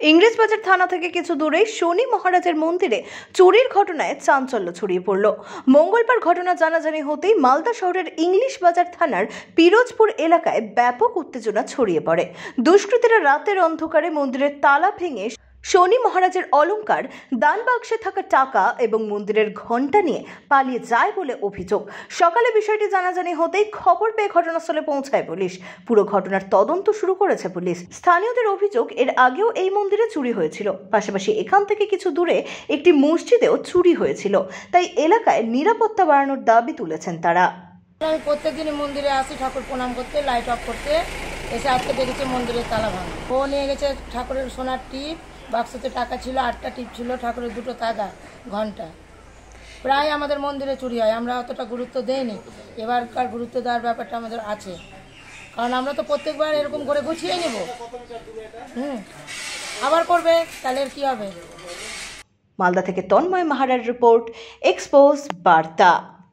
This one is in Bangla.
ইংরেজবাজার থানা থেকে কিছু দূরে শনি মহারাজের মন্দিরে চুরির ঘটনায় চাঞ্চল্য ছড়িয়ে পড়ল। মঙ্গলবার ঘটনা জানাজানি হতেই মালদা শহরের ইংলিশ বাজার থানার পিরোজপুর এলাকায় ব্যাপক উত্তেজনা ছড়িয়ে পড়ে। দুষ্কৃতীরা রাতের অন্ধকারে মন্দিরের তালা ভেঙে শনি মহারাজের অলংকার, দান বাক্সে থাকা টাকা এবং মন্দিরের ঘণ্টা নিয়ে পালিয়ে যায় বলে অভিযোগ। সকালে বিষয়টি জানাজানি হতেই খবর পেয়ে ঘটনাস্থলে পৌঁছায় পুলিশ। পুরো ঘটনার তদন্ত শুরু করেছে পুলিশ। স্থানীয়দের অভিযোগ, এর আগেও এই মন্দিরে চুরি হয়েছিল। পাশাপাশি এখান থেকে কিছু দূরে একটি মসজিদেও চুরি হয়েছিল। তাই এলাকায় নিরাপত্তা বাড়ানোর দাবি তুলেছেন তারা। আমি প্রত্যেকদিনই মন্দিরে আসি ঠাকুর প্রণাম করতে, লাইট অফ করতে। এসে আজকে দেখেছি মন্দিরের তালা ভাঙা। ও নিয়ে গেছে ঠাকুরের সোনার টিপ, বাক্সতে টাকা ছিল, 8টা টিপ ছিল, ঠাকুরের 2টো তাগা, ঘন্টা। প্রায় আমাদের মন্দিরে চুরি হয়, আমরা অতটা গুরুত্ব দেইনি। এবারকার গুরুত্ব দেওয়ার ব্যাপারটা আমাদের আছে, কারণ আমরা তো প্রত্যেকবার এরকম করে গুছিয়ে নেব। আবার করবে, তাহলে কি হবে? মালদা থেকে তন্ময় মাহারার রিপোর্ট, এক্সপোজ বার্তা।